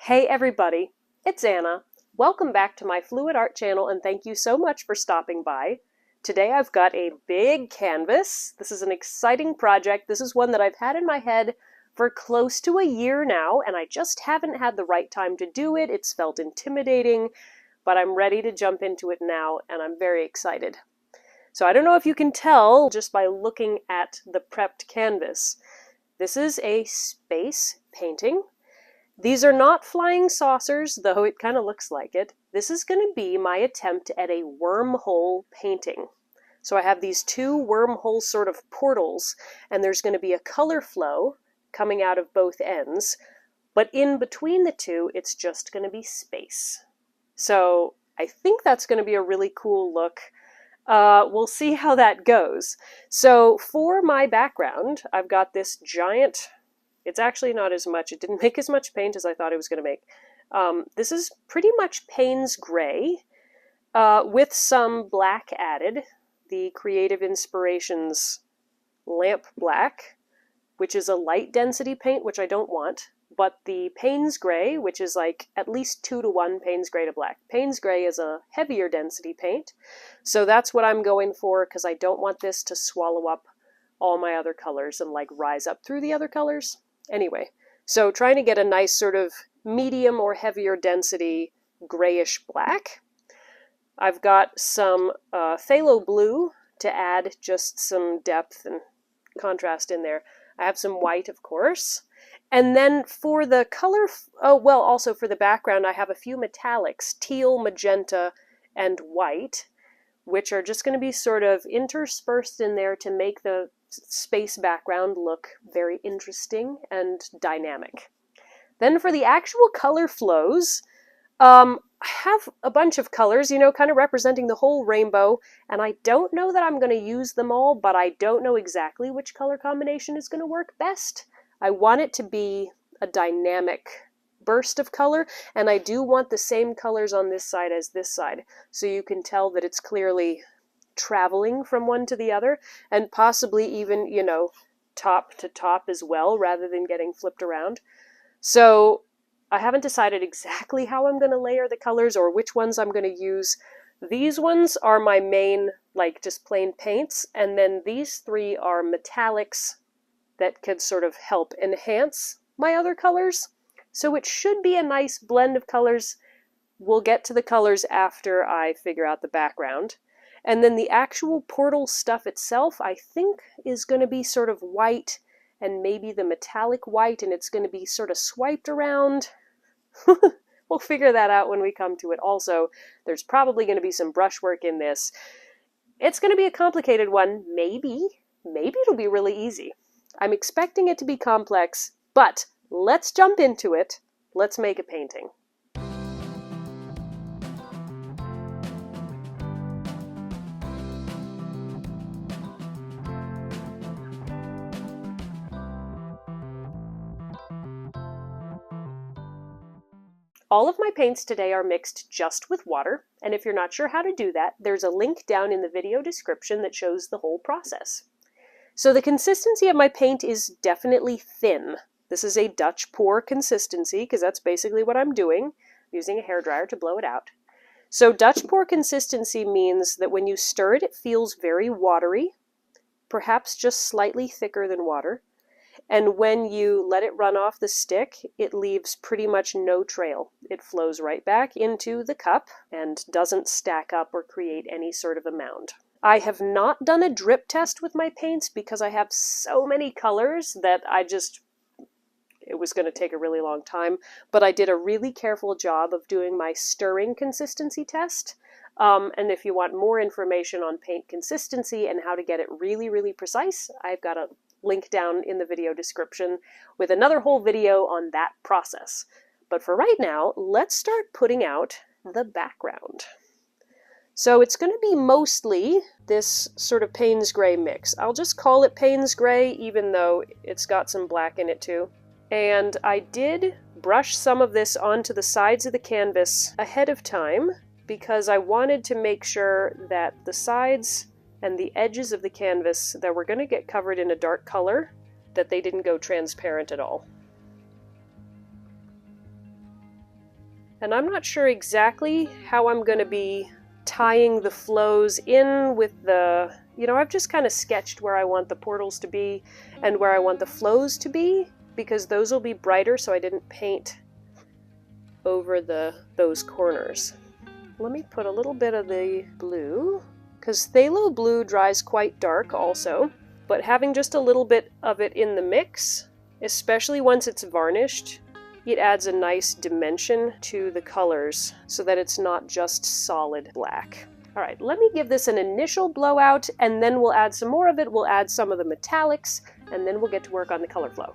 Hey everybody, it's Anna. Welcome back to my Fluid Art channel and thank you so much for stopping by. Today I've got a big canvas. This is an exciting project. This is one that I've had in my head for close to a year now and I just haven't had the right time to do it. It's felt intimidating, but I'm ready to jump into it now and I'm very excited. So I don't know if you can tell just by looking at the prepped canvas. This is a space painting. These are not flying saucers, though it kind of looks like it. This is going to be my attempt at a wormhole painting. So I have these two wormhole sort of portals, and there's going to be a color flow coming out of both ends, but in between the two, it's just going to be space. So I think that's going to be a really cool look. We'll see how that goes. So for my background, I've got this giant... It's actually not as much. It didn't make as much paint as I thought it was going to make. This is pretty much Payne's gray with some black added. The Creative Inspirations lamp black, which is a light density paint, which I don't want. But the Payne's gray, which is like at least 2-to-1 Payne's gray to black. Payne's gray is a heavier density paint. So that's what I'm going for because I don't want this to swallow up all my other colors and like rise up through the other colors. Anyway, so trying to get a nice sort of medium or heavier density grayish black. I've got some phthalo blue to add just some depth and contrast in there. I have some white, of course. And then for the color, also for the background, I have a few metallics, teal, magenta, and white, which are just going to be sort of interspersed in there to make the space background look very interesting and dynamic. Then for the actual color flows, I have a bunch of colors, you know, kind of representing the whole rainbow, and I don't know that I'm going to use them all, but I don't know exactly which color combination is going to work best. I want it to be a dynamic burst of color, and I do want the same colors on this side as this side, so you can tell that it's clearly traveling from one to the other, and possibly even, you know, top to top as well, rather than getting flipped around. So I haven't decided exactly how I'm going to layer the colors or which ones I'm going to use. These ones are my main, like, just plain paints, and then these three are metallics that could sort of help enhance my other colors. So it should be a nice blend of colors. We'll get to the colors after I figure out the background. And then the actual portal stuff itself, I think, is going to be sort of white and maybe the metallic white, and it's going to be sort of swiped around. We'll figure that out when we come to it. Also, there's probably going to be some brushwork in this. It's going to be a complicated one. Maybe it'll be really easy. I'm expecting it to be complex, but let's jump into it. Let's make a painting. All of my paints today are mixed just with water, and if you're not sure how to do that, there's a link down in the video description that shows the whole process. So the consistency of my paint is definitely thin. This is a Dutch pour consistency, because that's basically what I'm doing, using a hairdryer to blow it out. So Dutch pour consistency means that when you stir it, it feels very watery, perhaps just slightly thicker than water. And when you let it run off the stick, it leaves pretty much no trail. It flows right back into the cup and doesn't stack up or create any sort of a mound. I have not done a drip test with my paints because I have so many colors that it was going to take a really long time, but I did a really careful job of doing my stirring consistency test. And if you want more information on paint consistency and how to get it really, really precise, I've got a link down in the video description with another whole video on that process. But for right now, let's start putting out the background. So it's going to be mostly this sort of Payne's gray mix. I'll just call it Payne's gray, even though it's got some black in it too. And I did brush some of this onto the sides of the canvas ahead of time because I wanted to make sure that the sides and the edges of the canvas that were going to get covered in a dark color, that they didn't go transparent at all. And I'm not sure exactly how I'm going to be tying the flows in with the, I've just kind of sketched where I want the portals to be and where I want the flows to be, because those will be brighter, so I didn't paint over those corners. Let me put a little bit of the blue, because phthalo blue dries quite dark also, but having just a little bit of it in the mix, especially once it's varnished, it adds a nice dimension to the colors so that it's not just solid black. All right, let me give this an initial blowout, and then we'll add some more of it. We'll add some of the metallics, and then we'll get to work on the color flow.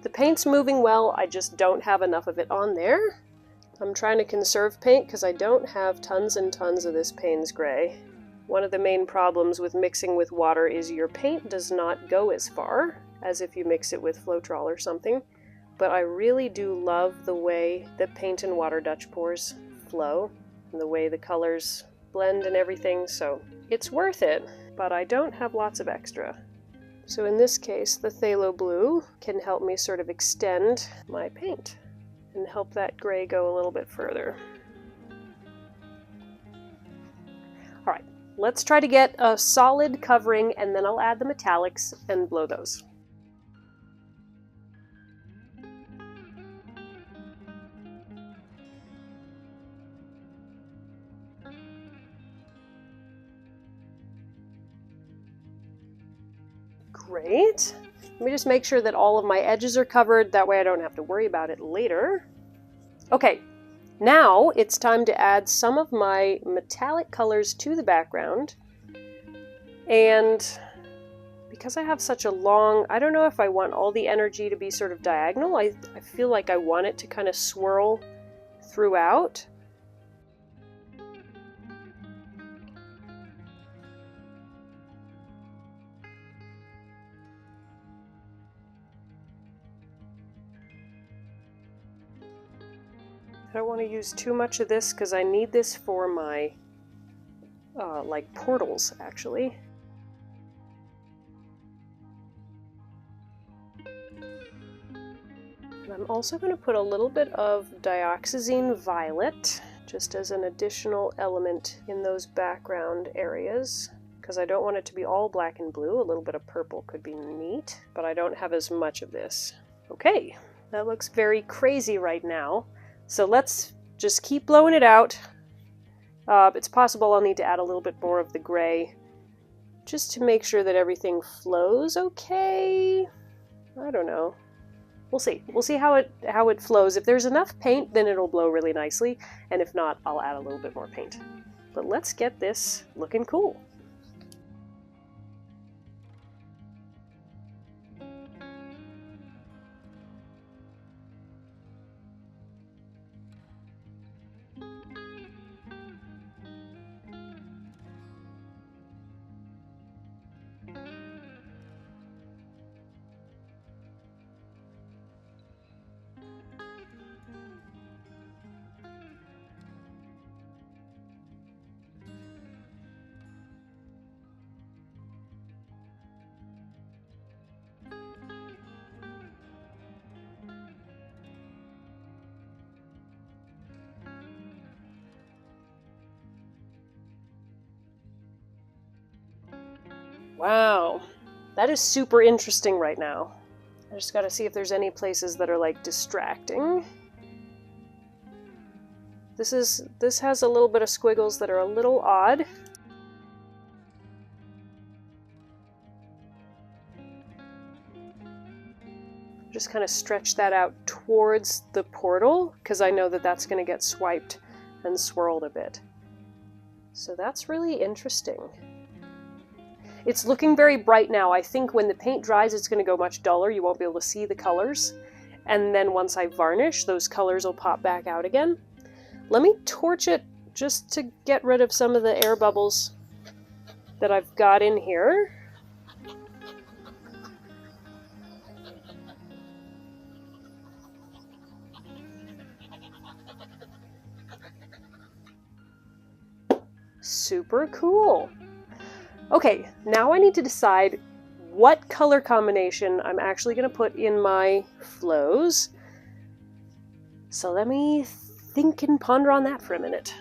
The paint's moving well, I just don't have enough of it on there. I'm trying to conserve paint because I don't have tons and tons of this Payne's gray. One of the main problems with mixing with water is your paint does not go as far as if you mix it with Floetrol or something, but I really do love the way the paint and water Dutch pours flow and the way the colors blend and everything, so it's worth it, but I don't have lots of extra. So in this case, the phthalo blue can help me sort of extend my paint and help that gray go a little bit further. All right, let's try to get a solid covering, and then I'll add the metallics and blow those. Great. Let me just make sure that all of my edges are covered, that way I don't have to worry about it later. Okay, now it's time to add some of my metallic colors to the background. And because I have such a long, I don't know if I want all the energy to be sort of diagonal. I feel like I want it to kind of swirl throughout. I don't want to use too much of this because I need this for my like portals, actually. And I'm also going to put a little bit of Dioxazine Violet just as an additional element in those background areas, because I don't want it to be all black and blue. A little bit of purple could be neat, but I don't have as much of this. Okay, that looks very crazy right now. So let's just keep blowing it out. It's possible I'll need to add a little bit more of the gray just to make sure that everything flows okay. I don't know. We'll see. We'll see how it flows. If there's enough paint, then it'll blow really nicely, and if not, I'll add a little bit more paint. But let's get this looking cool. Wow, that is super interesting right now. I just gotta see if there's any places that are like distracting. This has a little bit of squiggles that are a little odd. Just kind of stretch that out towards the portal, because I know that that's going to get swiped and swirled a bit. So that's really interesting. It's looking very bright now. I think when the paint dries, it's going to go much duller. You won't be able to see the colors. And then once I varnish, those colors will pop back out again. Let me torch it just to get rid of some of the air bubbles that I've got in here. Super cool. Okay, now I need to decide what color combination I'm actually going to put in my flows. So let me think and ponder on that for a minute.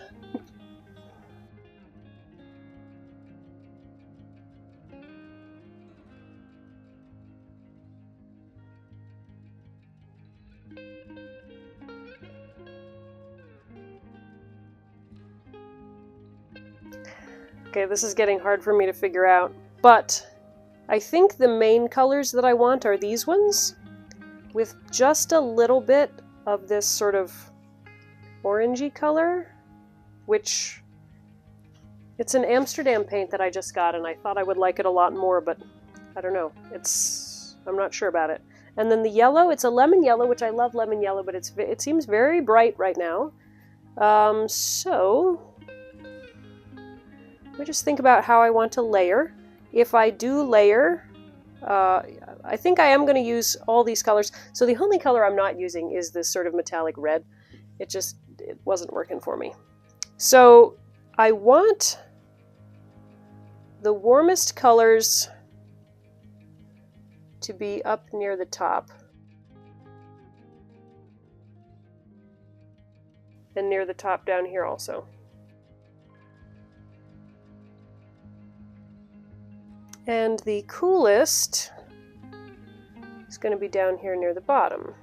Okay, this is getting hard for me to figure out, but I think the main colors that I want are these ones, with just a little bit of this sort of orangey color, which it's an Amsterdam paint that I just got, and I thought I would like it a lot more, but I don't know. I'm not sure about it. And then the yellow, it's a lemon yellow, which I love lemon yellow, but it seems very bright right now. So let me just think about how I want to layer. If I do layer, I think I am going to use all these colors. So the only color I'm not using is this sort of metallic red. It wasn't working for me. So I want the warmest colors to be up near the top. And near the top down here also. And the coolest is going to be down here near the bottom.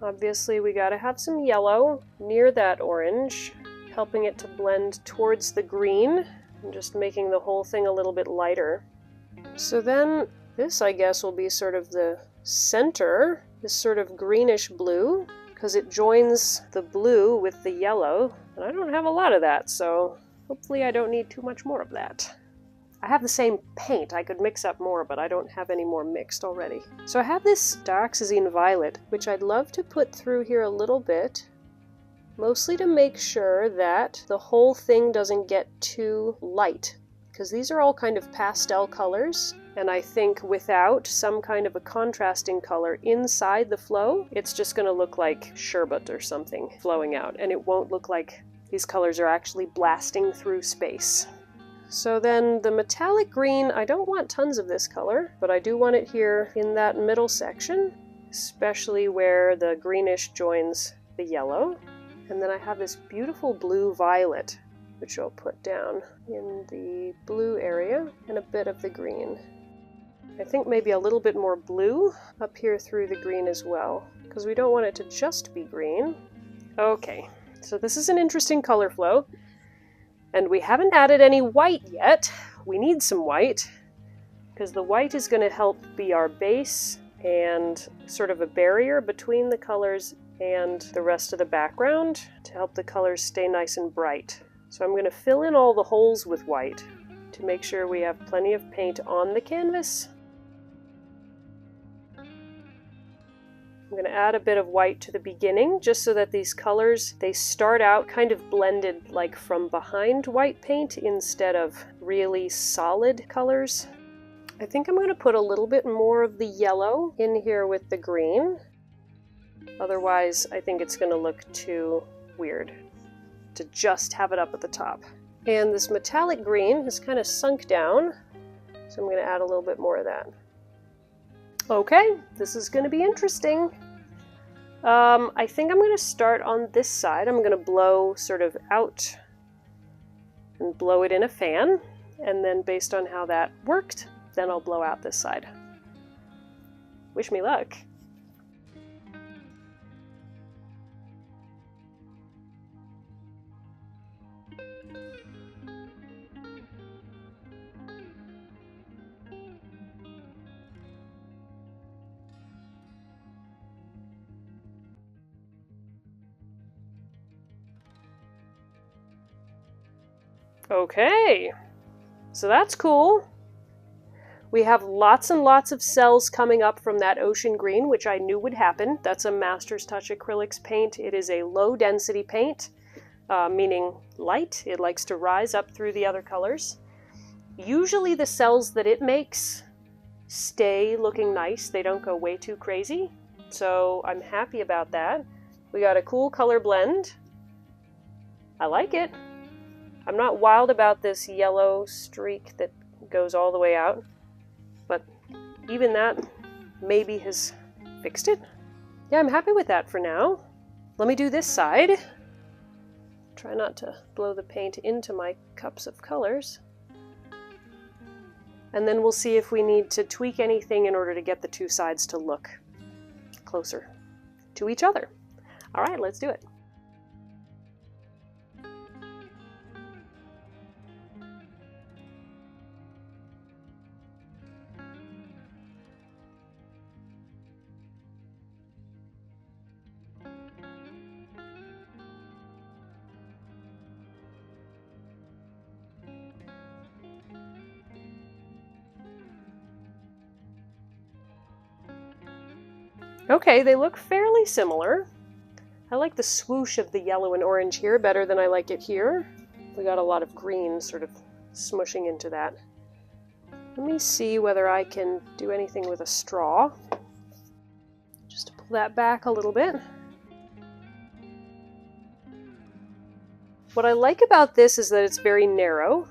Obviously, we got to have some yellow near that orange, helping it to blend towards the green and just making the whole thing a little bit lighter. So then this, I guess, will be sort of the center, this sort of greenish blue, because it joins the blue with the yellow, and I don't have a lot of that, so hopefully I don't need too much more of that. I have the same paint. I could mix up more, but I don't have any more mixed already. So I have this Dioxazine Violet, which I'd love to put through here a little bit, mostly to make sure that the whole thing doesn't get too light, because these are all kind of pastel colors, and I think without some kind of a contrasting color inside the flow, it's just going to look like sherbet or something flowing out, and it won't look like these colors are actually blasting through space. So then the metallic green, I don't want tons of this color, but I do want it here in that middle section, especially where the greenish joins the yellow. And then I have this beautiful blue violet, which I'll put down in the blue area, and a bit of the green. I think maybe a little bit more blue up here through the green as well, because we don't want it to just be green. Okay, so this is an interesting color flow, and we haven't added any white yet. We need some white, because the white is going to help be our base and sort of a barrier between the colors and the rest of the background to help the colors stay nice and bright. So I'm going to fill in all the holes with white to make sure we have plenty of paint on the canvas. I'm going to add a bit of white to the beginning, just so that these colors, they start out kind of blended like from behind white paint instead of really solid colors. I think I'm going to put a little bit more of the yellow in here with the green. Otherwise, I think it's going to look too weird to just have it up at the top. And this metallic green has kind of sunk down, so I'm going to add a little bit more of that. Okay, this is going to be interesting. I think I'm going to start on this side. I'm going to blow sort of out and blow it in a fan, and then based on how that worked, then I'll blow out this side. Wish me luck. Okay, so that's cool. We have lots and lots of cells coming up from that ocean green, which I knew would happen. That's a Master's Touch Acrylics paint. It is a low density paint, meaning light. It likes to rise up through the other colors. Usually the cells that it makes stay looking nice. They don't go way too crazy. So I'm happy about that. We got a cool color blend. I like it. I'm not wild about this yellow streak that goes all the way out, but even that maybe has fixed it. Yeah, I'm happy with that for now. Let me do this side. Try not to blow the paint into my cups of colors. And then we'll see if we need to tweak anything in order to get the two sides to look closer to each other. All right, let's do it. Okay, they look fairly similar. I like the swoosh of the yellow and orange here better than I like it here. We got a lot of green sort of smushing into that. Let me see whether I can do anything with a straw. Just to pull that back a little bit. What I like about this is that it's very narrow.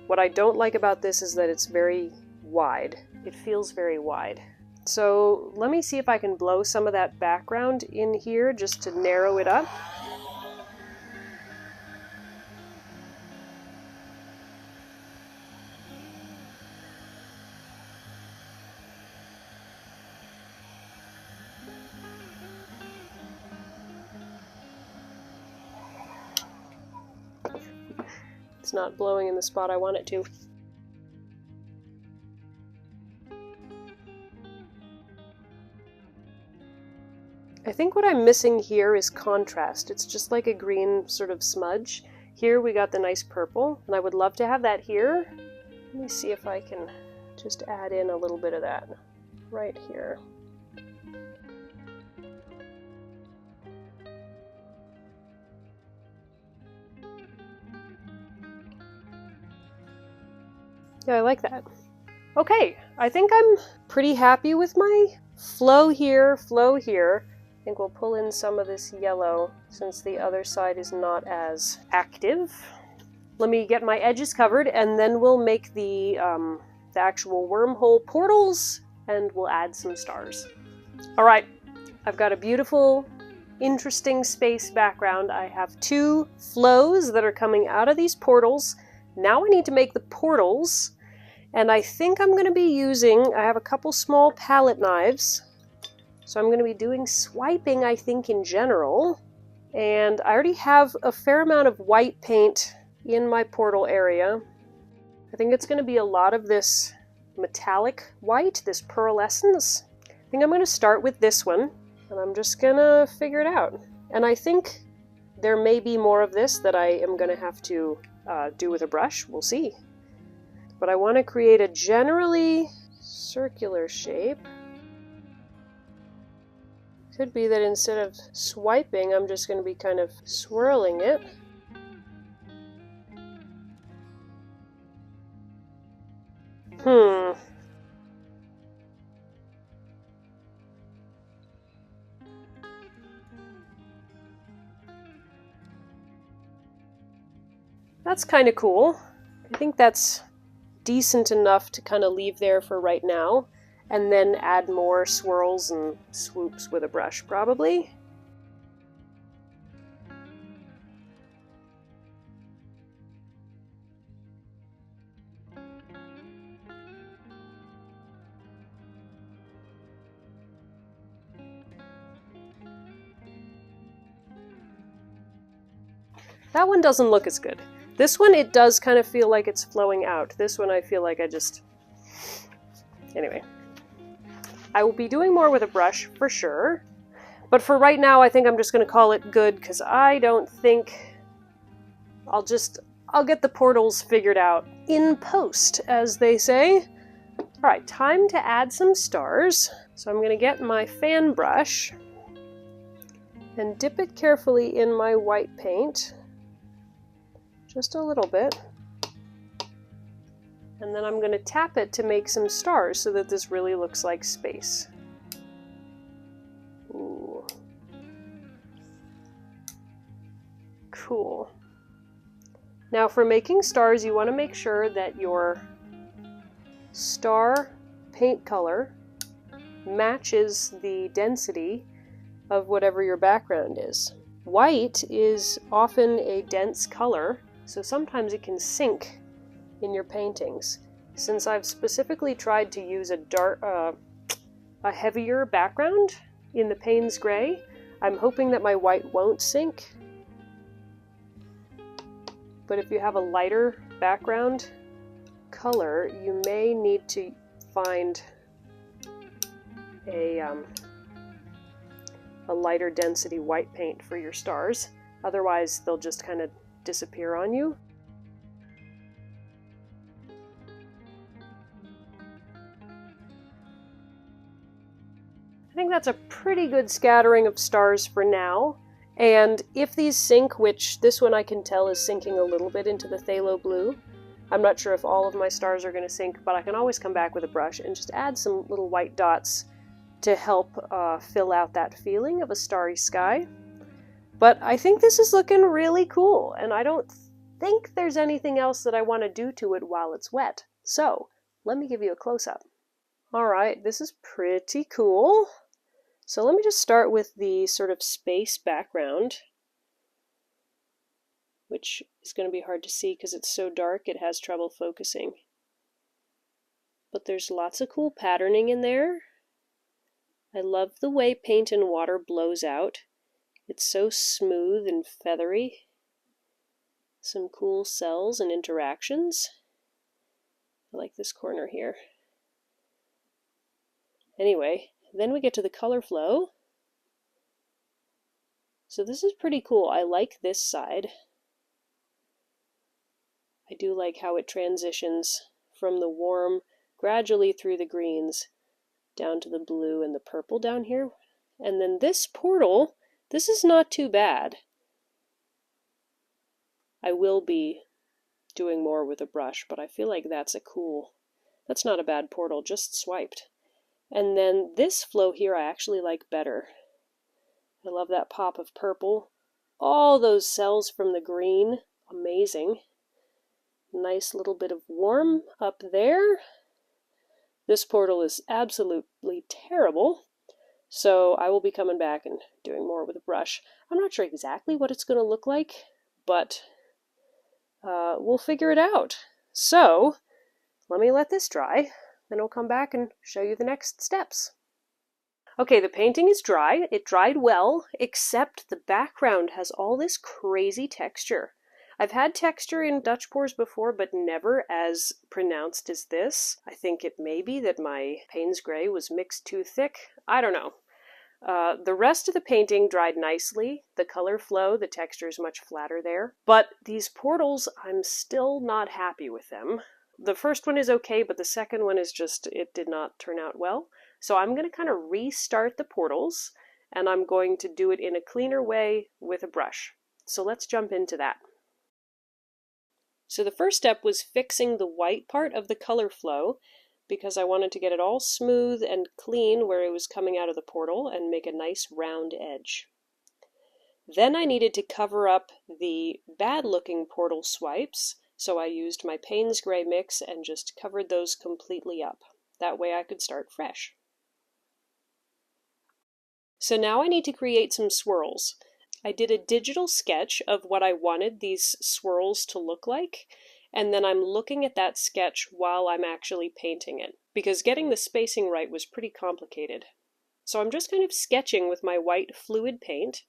What I don't like about this is that it's very wide. It feels very wide. So let me see if I can blow some of that background in here just to narrow it up. It's not blowing in the spot I want it to. I think what I'm missing here is contrast. It's just like a green sort of smudge. Here we got the nice purple, and I would love to have that here. Let me see if I can just add in a little bit of that right here. Yeah, I like that. Okay, I think I'm pretty happy with my flow here, flow here. I think we'll pull in some of this yellow since the other side is not as active. Let me get my edges covered and then we'll make the actual wormhole portals and we'll add some stars. All right, I've got a beautiful, interesting space background. I have two flows that are coming out of these portals. Now I need to make the portals, and I think I'm going to be using, I have a couple small palette knives. So I'm going to be doing swiping, I think, in general. And I already have a fair amount of white paint in my portal area. I think it's going to be a lot of this metallic white, this pearlessence. I think I'm going to start with this one, and I'm just going to figure it out. And I think there may be more of this that I am going to have to do with a brush. We'll see. But I want to create a generally circular shape. Could be that instead of swiping, I'm just going to be kind of swirling it. That's kind of cool. I think that's decent enough to kind of leave there for right now. And then add more swirls and swoops with a brush, probably. That one doesn't look as good. This one, it does kind of feel like it's flowing out. This one, I feel like I just... Anyway. I will be doing more with a brush, for sure. But for right now, I think I'm just going to call it good, because I don't think... I'll get the portals figured out in post, as they say. Alright, time to add some stars. So I'm going to get my fan brush and dip it carefully in my white paint. Just a little bit. And then I'm going to tap it to make some stars so that this really looks like space. Cool. Now for making stars, you want to make sure that your star paint color matches the density of whatever your background is. White is often a dense color, so sometimes it can sink in your paintings. Since I've specifically tried to use a heavier background in the Payne's gray, I'm hoping that my white won't sink. But if you have a lighter background color, you may need to find a lighter density white paint for your stars. Otherwise, they'll just kind of disappear on you. I think that's a pretty good scattering of stars for now. And if these sink, which this one I can tell is sinking a little bit into the phthalo blue, I'm not sure if all of my stars are going to sink, but I can always come back with a brush and just add some little white dots to help fill out that feeling of a starry sky. But I think this is looking really cool, and I don't think there's anything else that I want to do to it while it's wet. So let me give you a close-up. All right, this is pretty cool. So let me just start with the sort of space background, which is going to be hard to see because it's so dark it has trouble focusing. But there's lots of cool patterning in there. I love the way paint and water blows out. It's so smooth and feathery. Some cool cells and interactions. I like this corner here. Anyway, then we get to the color flow. So this is pretty cool. I like this side. I do like how it transitions from the warm gradually through the greens down to the blue and the purple down here. And then this portal, this is not too bad. I will be doing more with a brush, but I feel like that's not a bad portal, just swiped. And then this flow here I actually like better. I love that pop of purple. All those cells from the green, amazing. Nice little bit of warm up there. This portal is absolutely terrible, so I will be coming back and doing more with a brush. I'm not sure exactly what it's going to look like, but we'll figure it out. So let me let this dry, then I'll come back and show you the next steps. Okay, the painting is dry. It dried well, except the background has all this crazy texture. I've had texture in Dutch pours before, but never as pronounced as this. I think it may be that my Payne's gray was mixed too thick. I don't know. The rest of the painting dried nicely. The color flow, the texture is much flatter there. But these portals, I'm still not happy with them. The first one is okay, but the second one is just, it did not turn out well. So I'm going to kind of restart the portals, and I'm going to do it in a cleaner way with a brush. So let's jump into that. So the first step was fixing the white part of the color flow, because I wanted to get it all smooth and clean where it was coming out of the portal and make a nice round edge. Then I needed to cover up the bad looking portal swipes, so I used my Payne's gray mix and just covered those completely up. That way I could start fresh. So now I need to create some swirls. I did a digital sketch of what I wanted these swirls to look like, and then I'm looking at that sketch while I'm actually painting it, because getting the spacing right was pretty complicated. So I'm just kind of sketching with my white fluid paint,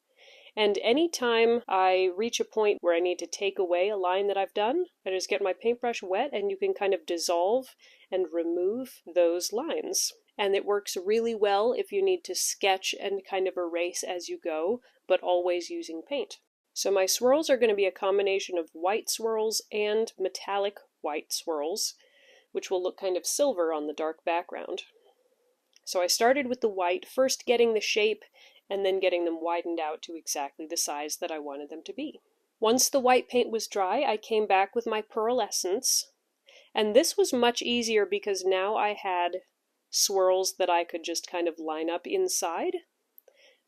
and anytime I reach a point where I need to take away a line that I've done, I just get my paintbrush wet and you can kind of dissolve and remove those lines. And it works really well if you need to sketch and kind of erase as you go, but always using paint. So my swirls are going to be a combination of white swirls and metallic white swirls, which will look kind of silver on the dark background. So I started with the white, first getting the shape and then getting them widened out to exactly the size that I wanted them to be. Once the white paint was dry, I came back with my Pearlessence, and this was much easier because now I had swirls that I could just kind of line up inside.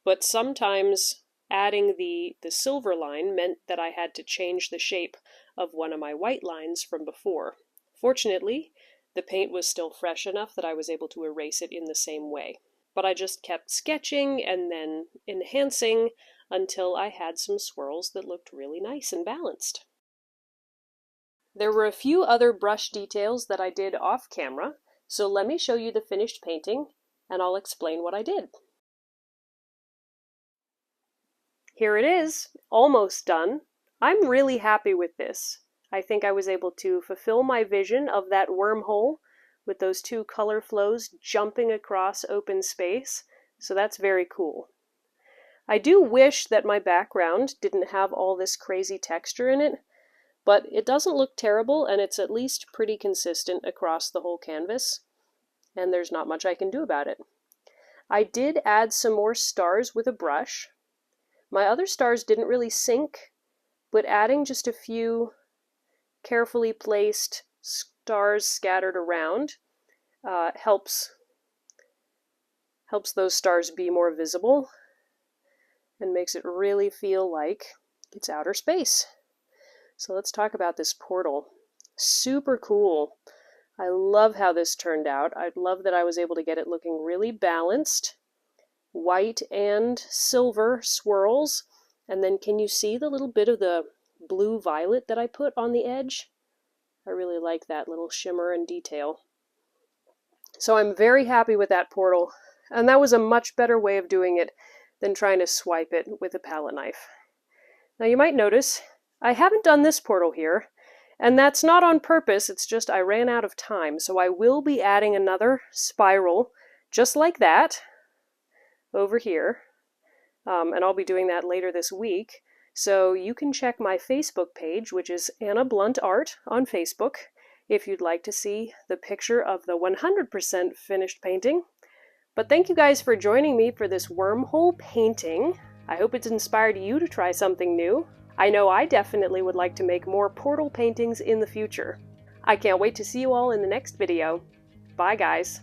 But sometimes adding the silver line meant that I had to change the shape of one of my white lines from before. Fortunately, the paint was still fresh enough that I was able to erase it in the same way. But I just kept sketching and then enhancing until I had some swirls that looked really nice and balanced. There were a few other brush details that I did off camera, so let me show you the finished painting and I'll explain what I did. Here it is, almost done. I'm really happy with this. I think I was able to fulfill my vision of that wormhole with those two color flows jumping across open space, so that's very cool. I do wish that my background didn't have all this crazy texture in it, but it doesn't look terrible and it's at least pretty consistent across the whole canvas, and there's not much I can do about it. I did add some more stars with a brush. My other stars didn't really sink, but adding just a few carefully placed stars scattered around helps those stars be more visible and makes it really feel like it's outer space. So let's talk about this portal. Super cool. I love how this turned out. I love that I was able to get it looking really balanced. White and silver swirls, and then can you see the little bit of the blue violet that I put on the edge? I really like that little shimmer and detail. So I'm very happy with that portal, and that was a much better way of doing it than trying to swipe it with a palette knife. Now you might notice I haven't done this portal here, and that's not on purpose, it's just I ran out of time, so I will be adding another spiral just like that over here, and I'll be doing that later this week. So you can check my Facebook page, which is Anna Blunt Art on Facebook, if you'd like to see the picture of the 100% finished painting. But thank you guys for joining me for this wormhole painting. I hope it's inspired you to try something new. I know I definitely would like to make more portal paintings in the future. I can't wait to see you all in the next video. Bye guys!